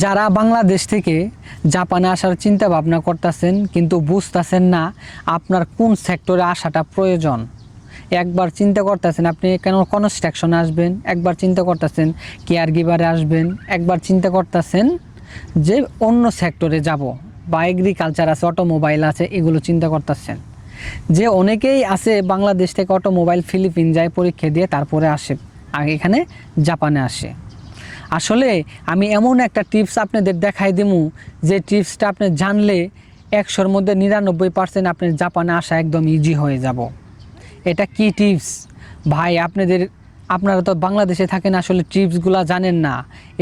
যারা বাংলাদেশ থেকে জাপানে আসার চিন্তা ভাবনা করতেছেন কিন্তু বুঝতেছেন না আপনার কোন সেক্টরে আসাটা প্রয়োজন। একবার চিন্তা করতেছেন আপনি কেন কনস্ট্রাকশনে আসবেন, একবার চিন্তা করতেছেন কেয়ার গিভারে আসবেন, একবার চিন্তা করতেছেন যে অন্য সেক্টরে যাব বা এগ্রিকালচার আছে, অটোমোবাইল আছে, এগুলো চিন্তা করতেছেন। যে অনেকেই আছে বাংলাদেশ থেকে অটোমোবাইল ফিলিপিন যায় পরীক্ষা দিয়ে তারপরে আসে, আগে এখানে জাপানে আসে। আসলে আমি এমন একটা টিপস আপনাদের দেখাই দেবো যে টিপসটা আপনি জানলে 100-র মধ্যে 99% আপনার জাপানে আসা একদম ইজি হয়ে যাব। এটা কি টিপস ভাই? আপনারা তো বাংলাদেশে থাকেন, আসলে টিপসগুলো জানেন না।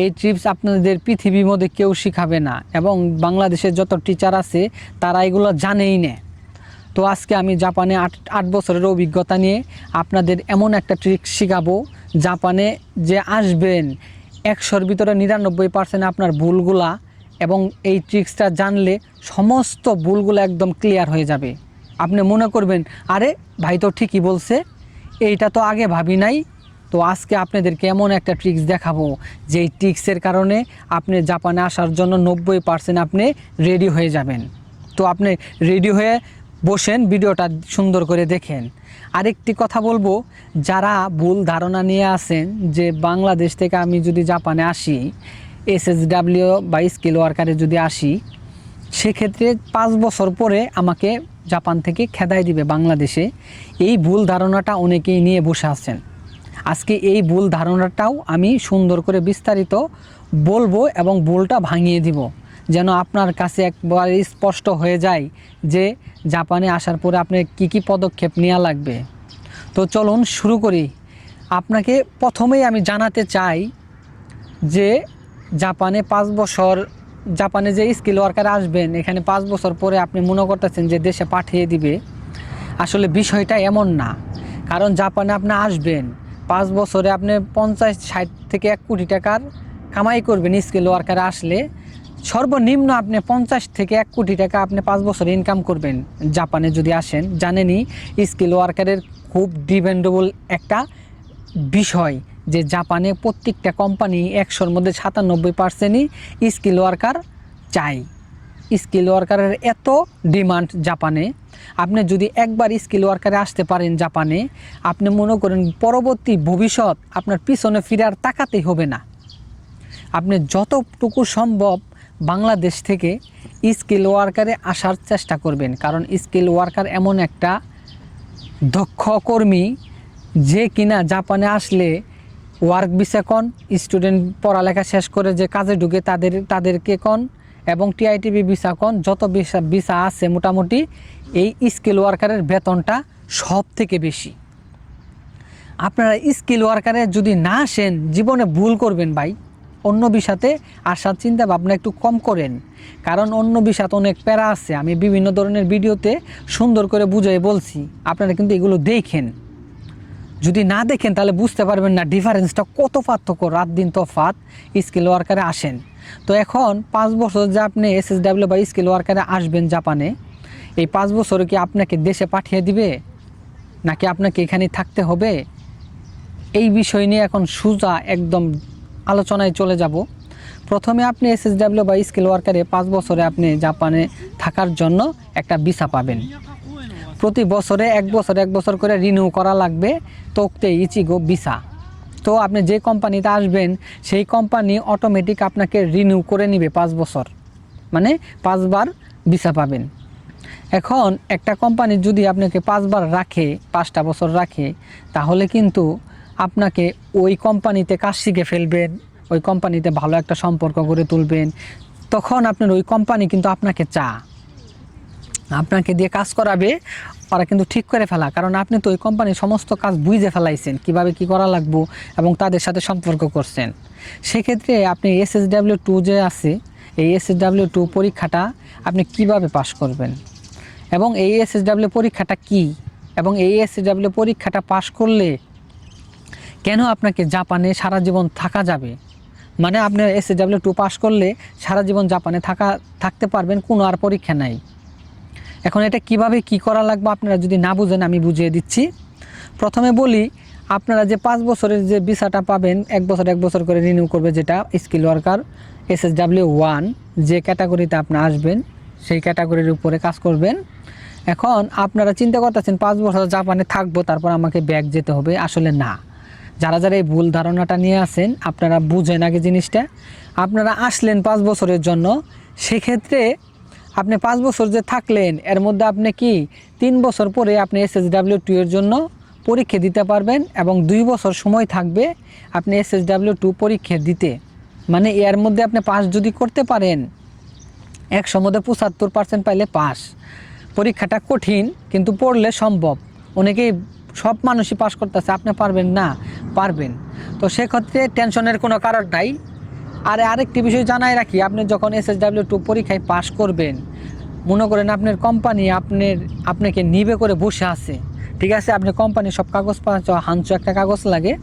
এই টিপস আপনাদের পৃথিবীর মধ্যে কেউ শিখাবে না, এবং বাংলাদেশের যত টিচার আছে তারা এগুলো জানেই না। তো আজকে আমি জাপানে 8 বছরের অভিজ্ঞতা নিয়ে আপনাদের এমন একটা ট্রিক্স শেখাবো, জাপানে যে আসবেন 100-র ভিতরে 99% আপনার ভুলগুলা, এবং এই ট্রিক্সটা জানলে সমস্ত ভুলগুলো একদম ক্লিয়ার হয়ে যাবে। আপনি মনে করবেন আরে ভাই তো ঠিকই বলছে, এইটা তো আগে ভাবি নাই। তো আজকে আপনাদেরকে এমন একটা ট্রিক্স দেখাবো যেই ট্রিক্সের কারণে আপনি জাপানে আসার জন্য 90% আপনি রেডি হয়ে যাবেন। তো আপনি রেডি হয়ে বসেন, ভিডিওটা সুন্দর করে দেখেন। আরেকটি কথা বলবো, যারা ভুল ধারণা নিয়ে আসেন যে বাংলাদেশ থেকে আমি যদি জাপানে আসি, SSW বা স্কিল ওয়ার্কারে যদি আসি, সেক্ষেত্রে 5 বছর পরে আমাকে জাপান থেকে খেদাই দিবে বাংলাদেশে, এই ভুল ধারণাটা অনেকেই নিয়ে বসে আছেন। আজকে এই ভুল ধারণাটাও আমি সুন্দর করে বিস্তারিত বলবো এবং ভুলটা ভাঙিয়ে দিব, যেন আপনার কাছে একবার স্পষ্ট হয়ে যায় যে জাপানে আসার পরে আপনার কি পদক্ষেপ নেওয়া লাগবে। তো চলুন শুরু করি। আপনাকে প্রথমেই আমি জানাতে চাই যে জাপানে 5 বছর, জাপানে যে স্কিল ওয়ার্কার আসবেন এখানে 5 বছর পরে আপনি মনে করতেছেন যে দেশে পাঠিয়ে দিবে। আসলে বিষয়টা এমন না। কারণ জাপানে আপনি আসবেন, 5 বছরে আপনি 50-60 থেকে 1 কোটি টাকার কামাই করবেন। স্কিল ওয়ার্কারে আসলে সর্বনিম্ন আপনি 50 থেকে 1 কোটি টাকা আপনি 5 বছরে ইনকাম করবেন জাপানে যদি আসেন। জানেনই স্কিল ওয়ার্কারের খুব ডিপেন্ডেবল একটা বিষয়, যে জাপানে প্রত্যেকটা কোম্পানি 100-র মধ্যে 97%ই স্কিল ওয়ার্কার চাই। স্কিল ওয়ার্কারের এত ডিমান্ড জাপানে। আপনি যদি একবার স্কিল ওয়ার্কারে আসতে পারেন জাপানে, আপনি মনে করেন পরবর্তী ভবিষ্যৎ আপনার পিছনে ফিরে আর তাকাতেই হবে না। আপনি যতটুকু সম্ভব বাংলাদেশ থেকে স্কিল ওয়ার্কারে আসার চেষ্টা করবেন, কারণ স্কিল ওয়ার্কার এমন একটা দক্ষ কর্মী যে কিনা জাপানে আসলে ওয়ার্ক ভিসা কন, স্টুডেন্ট পড়ালেখা শেষ করে যে কাজে ঢুকে তাদেরকে কন, এবং TITB ভিসা কন, যত ভিসা আছে মোটামুটি এই স্কিল ওয়ার্কারের বেতনটা সব থেকে বেশি। আপনারা স্কিল ওয়ার্কারে যদি না আসেন জীবনে ভুল করবেন ভাই। অন্য ভিসাতে আসার চিন্তা ভাবনা একটু কম করেন, কারণ অন্য ভিসাতে অনেক প্যারা আছে। আমি বিভিন্ন ধরনের ভিডিওতে সুন্দর করে বুঝিয়ে বলছি, আপনারা কিন্তু এগুলো দেখেন। যদি না দেখেন তাহলে বুঝতে পারবেন না ডিফারেন্সটা কত পার্থক্য, রাত দিন তফাৎ। স্কিল ওয়ার্কারে আসেন। তো এখন 5 বছর যে আপনি SSW বা স্কিল ওয়ার্কারে আসবেন জাপানে, এই 5 বছরে কি আপনাকে দেশে পাঠিয়ে দিবে নাকি আপনাকে এখানেই থাকতে হবে? এই বিষয় নিয়ে এখন সোজা একদম আলোচনায় চলে যাব। প্রথমে আপনি SSW বা স্কিল ওয়ার্কারে 5 বছরে আপনি জাপানে থাকার জন্য একটা ভিসা পাবেন। প্রতি বছরে 1 বছর করে রিনিউ করা লাগবে তোকতে ইচিগো ভিসা। তো আপনি যে কোম্পানিতে আসবেন সেই কোম্পানি অটোমেটিক আপনাকে রিনিউ করে নেবে 5 বছর, মানে 5 বার ভিসা পাবেন। এখন একটা কোম্পানি যদি আপনাকে 5 বার রাখে, 5টা বছর রাখে, তাহলে কিন্তু আপনাকে ওই কোম্পানিতে কাজ শিখে ফেলবেন, ওই কোম্পানিতে ভালো একটা সম্পর্ক গড়ে তুলবেন। তখন আপনার ওই কোম্পানি কিন্তু আপনাকে দিয়ে কাজ করাবে, ওরা কিন্তু ঠিক করে ফেলা, কারণ আপনি তো ওই কোম্পানির সমস্ত কাজ বুঝে ফেলাইছেন, কিভাবে কি করা লাগবো, এবং তাদের সাথে সম্পর্ক করছেন। সেক্ষেত্রে আপনি SSW2 যে আছে, এই SSW2 পরীক্ষাটা আপনি কিভাবে পাস করবেন, এবং এই SSW পরীক্ষাটা কি, এবং এই SSW পরীক্ষাটা পাস করলে কেন আপনাকে জাপানে সারা জীবন থাকা যাবে। মানে আপনি SSW2 পাস করলে সারা জীবন জাপানে থাকতে পারবেন, কোনো আর পরীক্ষা নাই। এখন এটা কিভাবে কি করা লাগবে আপনারা যদি না বুঝেন আমি বুঝিয়ে দিচ্ছি। প্রথমে বলি, আপনারা যে 5 বছরের যে ভিসাটা পাবেন, 1 বছর করে রিনিউ করবে, যেটা স্কিল ওয়ার্কার SSW1 যে ক্যাটাগরিতে আপনি আসবেন সেই ক্যাটাগরির উপরে কাজ করবেন। এখন আপনারা চিন্তা করতেছেন 5 বছর জাপানে থাকবো তারপর আমাকে ব্যাক যেতে হবে, আসলে না। যারা যারা এই ভুল ধারণাটা নিয়ে আসেন আপনারা বুঝেন আগে জিনিসটা। আপনারা আসলেন 5 বছরের জন্য, সেক্ষেত্রে আপনি 5 বছর যে থাকলেন এর মধ্যে আপনি কি 3 বছর পরে আপনি SSW2 এর জন্য পরীক্ষা দিতে পারবেন এবং 2 বছর সময় থাকবে আপনি SSW2 পরীক্ষা দিতে। মানে এর মধ্যে আপনি পাস যদি করতে পারেন 100 মধ্যে 75% পাইলে পাস। পরীক্ষাটা কঠিন কিন্তু পড়লে সম্ভব। অনেকেই সব মানুষই পাস করতেছে, আপনি পারবেন না? পারবেন। তো সেক্ষেত্রে টেনশনের কোনো কারণ নাই। আর আরেকটি বিষয় জানাই রাখি, আপনি যখন SSW2 পরীক্ষায় পাস করবেন, মনে করেন আপনার কোম্পানি আপনাকে নিবে করে বসে আছে, ঠিক আছে? আপনি কোম্পানির সব কাগজ হাঞ্চু একটা কাগজ লাগে।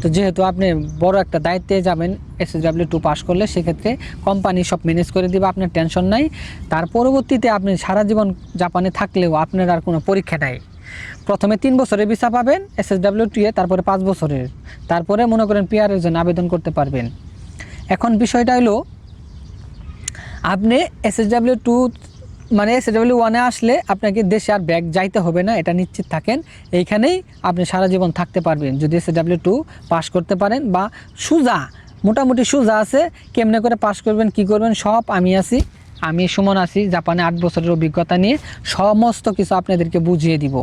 তো যেহেতু আপনি বড় একটা দায়িত্বে যাবেন SSW2 পাস করলে, সেক্ষেত্রে কোম্পানি সব ম্যানেজ করে দেবে, আপনার টেনশন নাই। তার পরবর্তীতে আপনি সারা জীবন জাপানে থাকলেও আপনার আর কোনো পরীক্ষা নাই। প্রথমে 3 বছরের ভিসা পাবেন SSW2 এ, তারপরে 5 বছরের, তারপরে মনে করেন পিআরের জন্য আবেদন করতে পারবেন। এখন বিষয়টা হলো আপনি SSW2 মানে SSW1 আসলে আপনাকে দেশে আর ব্যাক যাইতে হবে না, এটা নিশ্চিত থাকেন। এইখানেই আপনি সারা জীবন থাকতে পারবেন যদি SSW2 পাস করতে পারেন। বা সোজা, মোটামুটি সোজা আছে, কেমনে করে পাস করবেন কি করবেন সব আমি সুমন আছি, জাপানে 8 বছরের অভিজ্ঞতা নিয়ে সমস্ত কিছু আপনাদেরকে বুঝিয়ে দিব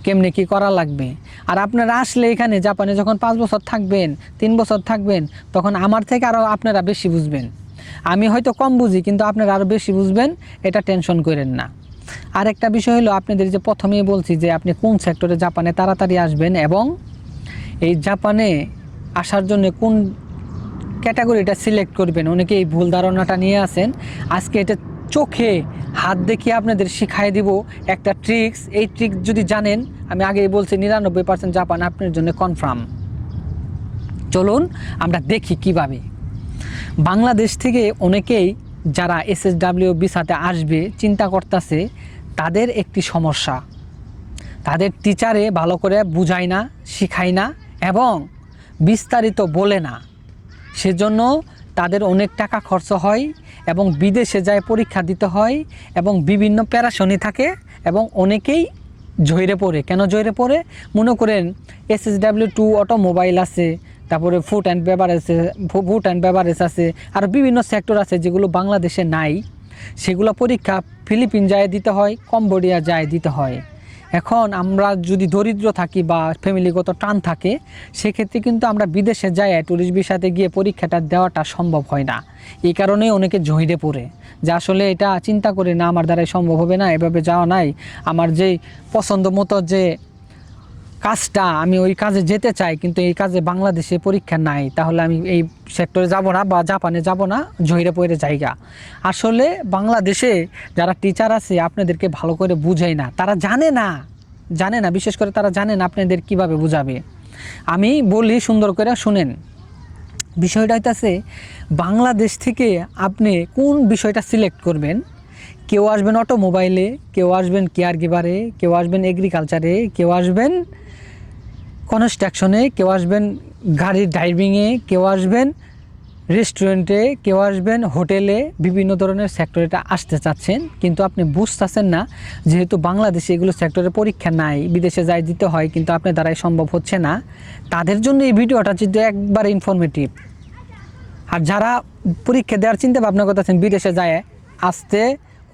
কেমনে কি করা লাগবে। আর আপনারা আসলে এখানে জাপানে যখন 5 বছর থাকবেন, 3 বছর থাকবেন, তখন আমার থেকে আরও আপনারা বেশি বুঝবেন। আমি হয়তো কম বুঝি কিন্তু আপনারা আরও বেশি বুঝবেন, এটা টেনশন করেন না। আর একটা বিষয় হলো, আপনাদের যে প্রথমেই বলছি যে আপনি কোন সেক্টরে জাপানে তাড়াতাড়ি আসবেন এবং এই জাপানে আসার জন্য কোন ক্যাটাগরিটা সিলেক্ট করবেন, অনেকে এই ভুল ধারণাটা নিয়ে আসেন। আজকে এটা চোখে হাত দেখিয়ে আপনাদের শিখাই দিব একটা ট্রিক্স। এই ট্রিক্স যদি জানেন, আমি আগেই বলছি 99% জাপান আপনার জন্য কনফার্ম। চলুন আমরা দেখি কিভাবে। বাংলাদেশ থেকে অনেকেই যারা SSW ভিসাতে আসবে চিন্তা করতেছে, তাদের একটি সমস্যা, তাদের টিচারে ভালো করে বুঝায় না, শিখায় না এবং বিস্তারিত বলে না। সেজন্য তাদের অনেক টাকা খরচ হয় এবং বিদেশে যায় পরীক্ষা দিতে হয় এবং বিভিন্ন প্যারাশনি থাকে এবং অনেকেই ঝইরে পড়ে। কেন ঝইরে পড়ে? মনে করেন SSW2 অটোমোবাইল আছে, তারপরে ফুড অ্যান্ড বেভারেজ আছে, আর বিভিন্ন সেক্টর আছে যেগুলো বাংলাদেশে নাই। সেগুলো পরীক্ষা ফিলিপিন যায় দিতে হয়, কম্বোডিয়া যায় দিতে হয়। এখন আমরা যদি দরিদ্র থাকি বা ফ্যামিলিগত টান থাকে, সেক্ষেত্রে কিন্তু আমরা বিদেশে যাই ট্যুরিস্ট ভিসাতে গিয়ে পরীক্ষাটা দেওয়াটা সম্ভব হয় না। এই কারণে অনেকে ঝইরে পড়ে যে আসলে এটা চিন্তা করে না, আমার দ্বারাই সম্ভব হবে না, এভাবে যাওয়া নাই, আমার যেই পছন্দ মতো যে কাজটা আমি ওই কাজে যেতে চাই কিন্তু এই কাজে বাংলাদেশে পরীক্ষা নাই, তাহলে আমি এই সেক্টরে যাব না বা জাপানে যাব না, ঝইরে পড়ে জায়গা। আসলে বাংলাদেশে যারা টিচার আছে আপনাদেরকে ভালো করে বুঝায় না, তারা জানে না, বিশেষ করে তারা জানে না আপনাদের কিভাবে বুঝাবে। আমি বলি সুন্দর করে শুনেন। বিষয়টা হইতাছে, বাংলাদেশ থেকে আপনি কোন বিষয়টা সিলেক্ট করবেন। কেউ আসবেন অটোমোবাইলে, কেউ আসবেন কেয়ার গিভারে, কেউ আসবেন এগ্রিকালচারে, কেউ আসবেন কনস্ট্রাকশনে, কেউ আসবেন গাড়ির ড্রাইভিংয়ে, কেউ আসবেন রেস্টুরেন্টে, কেউ আসবেন হোটেলে, বিভিন্ন ধরনের সেক্টরে আসতে চাচ্ছেন কিন্তু আপনি বুঝতেছেন না, যেহেতু বাংলাদেশে এগুলো সেক্টরে পরীক্ষা নাই, বিদেশে যাই দিতে হয় কিন্তু আপনার দ্বারাই সম্ভব হচ্ছে না। তাদের জন্য এই ভিডিওটা কিন্তু একবারে ইনফরমেটিভ। আর যারা পরীক্ষা দেওয়ার চিন্তা ভাবনা করতেছেন, বিদেশে যায় আসতে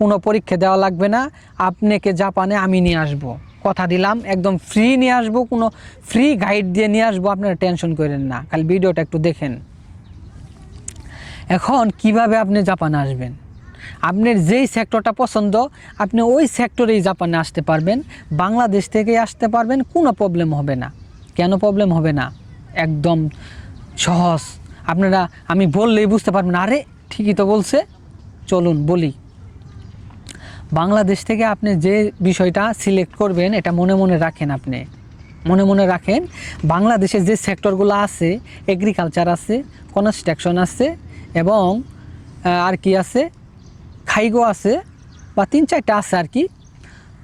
কোনো পরীক্ষা দেওয়া লাগবে না, আপনাকে জাপানে আমি নিয়ে আসবো, কথা দিলাম, একদম ফ্রি নিয়ে আসবো, কোনো ফ্রি গাইড দিয়ে নিয়ে আসবো, আপনারা টেনশন করেন না, খালি ভিডিওটা একটু দেখেন। এখন কিভাবে আপনি জাপানে আসবেন, আপনার যেই সেক্টরটা পছন্দ আপনি ওই সেক্টরেই জাপানে আসতে পারবেন, বাংলাদেশ থেকে আসতে পারবেন, কোনো প্রবলেম হবে না। কেন প্রবলেম হবে না? একদম সহজ। আপনারা আমি বললেই বুঝতে পারবেন, আরে ঠিকই তো বলছে। চলুন বলি। বাংলাদেশ থেকে আপনি যে বিষয়টা সিলেক্ট করবেন এটা মনে মনে রাখেন, আপনি মনে মনে রাখেন। বাংলাদেশে যে সেক্টরগুলো আছে, এগ্রিকালচার আছে, কনস্ট্রাকশন আছে এবং আর কি আছে, খাইগো আছে, বা 3-4টা আছে আর কি।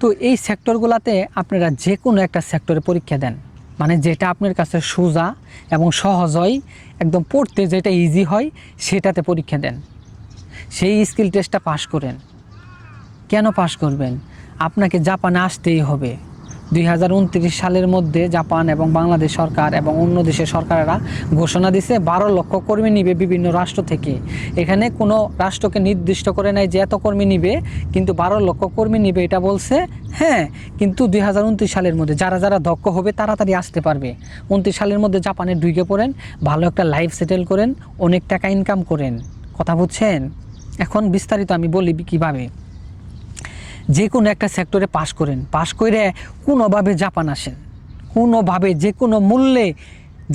তো এই সেক্টরগুলোতে আপনারা যে কোনো একটা সেক্টরে পরীক্ষা দেন, মানে যেটা আপনার কাছে সোজা এবং সহজ হয়, একদম পড়তে যেটা ইজি হয় সেটাতে পরীক্ষা দেন। সেই স্কিল টেস্টটা পাশ করেন। কেন পাশ করবেন? আপনাকে জাপানে আসতেই হবে। 2029 সালের মধ্যে জাপান এবং বাংলাদেশ সরকার এবং অন্য দেশের সরকারেরা ঘোষণা দিছে 12 লক্ষ কর্মী নিবে বিভিন্ন রাষ্ট্র থেকে। এখানে কোনো রাষ্ট্রকে নির্দিষ্ট করে নাই যে এত কর্মী নিবে, কিন্তু 12 লক্ষ কর্মী নিবে এটা বলছে। হ্যাঁ, কিন্তু 2029 সালের মধ্যে যারা যারা দক্ষ হবে তাড়াতাড়ি আসতে পারবে। 29 সালের মধ্যে জাপানে ঢুকে পড়েন, ভালো একটা লাইফ সেটেল করেন, অনেক টাকা ইনকাম করেন। কথা বুঝছেন? এখন বিস্তারিত আমি বলি কীভাবে। যে কোনো একটা সেক্টরে পাশ করেন, পাশ করে কোনোভাবে জাপান আসেন, কোনোভাবে যে কোনো মূল্যে।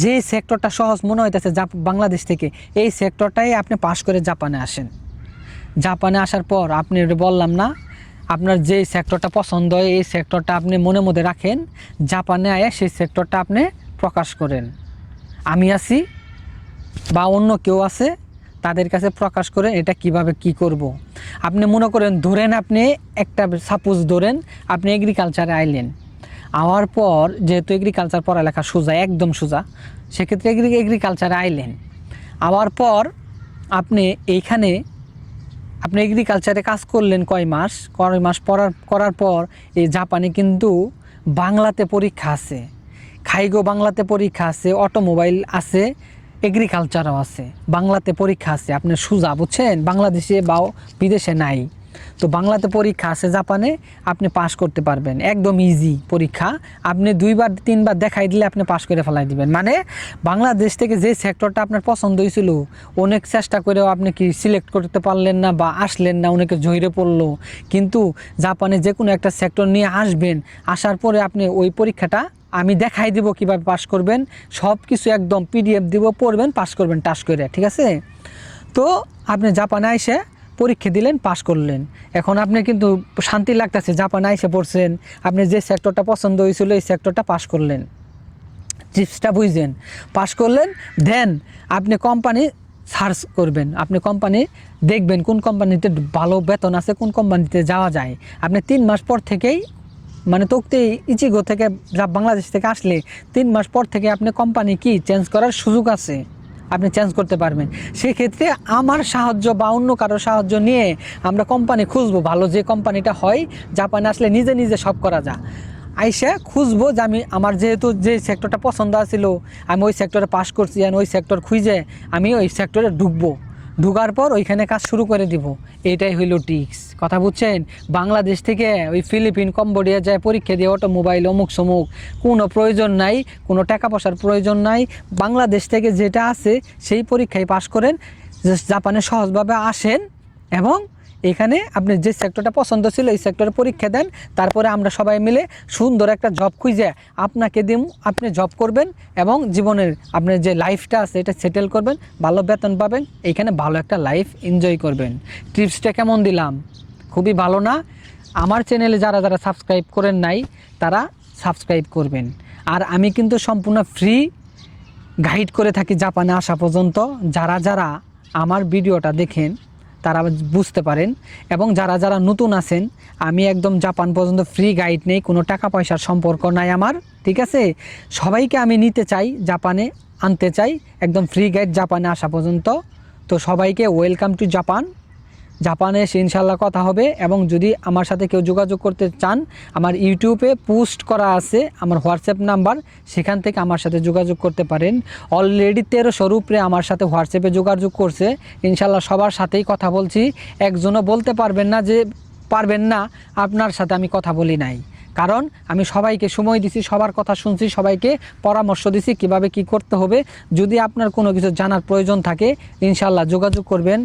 যে সেক্টরটা সহজ মনে হইতেছে বাংলাদেশ থেকে, এই সেক্টরটাই আপনি পাশ করে জাপানে আসেন। জাপানে আসার পর আপনি বললাম না, আপনার যে সেক্টরটা পছন্দ হয় এই সেক্টরটা আপনি মনে মধ্যে রাখেন, জাপানে আয়া সেই সেক্টরটা আপনি প্রকাশ করেন। আমি আছি বা অন্য কেউ আছে, তাদের কাছে প্রকাশ করেন এটা কিভাবে কি করব। আপনি মনে করেন, ধরেন আপনি একটা সাপোজ ধরেন আপনি এগ্রিকালচারে আইলেন, আওয়ার পর যেহেতু এগ্রিকালচার পড়ালেখা সোজা, একদম সোজা, সেক্ষেত্রে এগ্রিকালচারে আইলেন, আওয়ার পর আপনি এইখানে আপনি এগ্রিকালচারে কাজ করলেন কয় মাস করার পর এই জাপানে কিন্তু বাংলাতে পরীক্ষা আছে, খাইগো বাংলাতে পরীক্ষা আছে, অটোমোবাইল আছে, এগ্রিকালচারও আছে, বাংলাতে পরীক্ষা আছে। আপনি সোজা, বুঝছেন, বাংলাদেশে বা বিদেশে নাই, তো বাংলাতে পরীক্ষা আছে জাপানে, আপনি পাস করতে পারবেন। একদম ইজি পরীক্ষা, আপনি 2বার 3বার দেখাই দিলে আপনি পাস করে ফেলাই দিবেন। মানে বাংলাদেশ থেকে যে সেক্টরটা আপনার পছন্দ হয়েছিল, অনেক চেষ্টা করেও আপনি কি সিলেক্ট করতে পারলেন না বা আসলেন না, অনেকে জহিরে পড়লো, কিন্তু জাপানে যে কোনো একটা সেক্টর নিয়ে আসবেন, আসার পরে আপনি ওই পরীক্ষাটা আমি দেখাই দিব কিভাবে পাস করবেন, সব কিছু একদম PDF দিব, পড়বেন, পাস করবেন টাস করে, ঠিক আছে? তো আপনি জাপানে এসে পরীক্ষা দিলেন, পাস করলেন। এখন আপনি কিন্তু শান্তি লাগতেছে, জাপানে এসে পড়ছেন, আপনি যে সেক্টরটা পছন্দ হয়েছিল এই সেক্টরটা পাস করলেন। টিপসটা বুঝছেন? পাস করলেন, দেন আপনি কোম্পানি সার্চ করবেন, আপনি কোম্পানি দেখবেন কোন কোম্পানিতে ভালো বেতন আছে, কোন কোম্পানিতে যাওয়া যায়। আপনি 3 মাস পর থেকেই, মানে তোকে ইচিগো থেকে বাংলাদেশ থেকে আসলে 3 মাস পর থেকে আপনি কোম্পানি কি চেঞ্জ করার সুযোগ আছে, আপনি চেঞ্জ করতে পারবেন। সেক্ষেত্রে আমার সাহায্য বা অন্য কারো সাহায্য নিয়ে আমরা কোম্পানি খুঁজবো, ভালো যে কোম্পানিটা হয়, জাপানে আসলে নিজে নিজে সব করা যায়। আইসা খুঁজবো যে আমার যেহেতু যে সেক্টরটা পছন্দ আছিল, আমি ওই সেক্টরে পাস করছি, ওই সেক্টর খুঁজে আমি ওই সেক্টরে ঢুকবো, ঢুকার পর ওইখানে কাজ শুরু করে দিব। এটাই হইল টিক্স। কথা বুঝছেন? বাংলাদেশ থেকে ওই ফিলিপিন, কম্বোডিয়া যায় পরীক্ষা দিয়ে অটোমোবাইল অমুক সমুক কোনো প্রয়োজন নাই, কোনো টাকা পয়সার প্রয়োজন নাই। বাংলাদেশ থেকে যেটা আছে সেই পরীক্ষায় পাশ করেন, জাপানে সহজভাবে আসেন এবং এখানে আপনি যে সেক্টরটা পছন্দ ছিল এই সেক্টরে পরীক্ষা দেন। তারপরে আমরা সবাই মিলে সুন্দর একটা জব খুঁজে আপনাকে দিন, আপনি জব করবেন এবং জীবনের আপনার যে লাইফটা আছে এটা সেটেল করবেন, ভালো বেতন পাবেন, এইখানে ভালো একটা লাইফ এনজয় করবেন। টিপসটা কেমন দিলাম? খুবই ভালো না? আমার চ্যানেলে যারা যারা সাবস্ক্রাইব করেন নাই তারা সাবস্ক্রাইব করবেন। আর আমি কিন্তু সম্পূর্ণ ফ্রি গাইড করে থাকি জাপানে আসা পর্যন্ত। যারা যারা আমার ভিডিওটা দেখেন তারা বুঝতে পারেন, এবং যারা যারা নতুন আছেন, আমি একদম জাপান পর্যন্ত ফ্রি গাইড নেই, কোনো টাকা পয়সার সম্পর্ক নাই আমার, ঠিক আছে? সবাইকে আমি নিতে চাই, জাপানে আনতে চাই, একদম ফ্রি গাইড জাপানে আসা পর্যন্ত। তো সবাইকে ওয়েলকাম টু জাপান। জাপানে এসে ইনশাল্লাহ কথা হবে। এবং যদি আমার সাথে কেউ যোগাযোগ করতে চান, আমার ইউটিউবে পোস্ট করা আছে আমার হোয়াটসঅ্যাপ নাম্বার, সেখান থেকে আমার সাথে যোগাযোগ করতে পারেন। অলরেডি 1300 উপরে আমার সাথে হোয়াটসঅ্যাপে যোগাযোগ করছে। ইনশাল্লাহ সবার সাথেই কথা বলছি। একজনও বলতে পারবেন না আপনার সাথে আমি কথা বলি নাই, কারণ আমি সবাইকে সময় দিছি, সবার কথা শুনছি, সবাইকে পরামর্শ দিছি কিভাবে কি করতে হবে। যদি আপনার কোনো কিছু জানার প্রয়োজন থাকে ইনশাল্লাহ যোগাযোগ করবেন।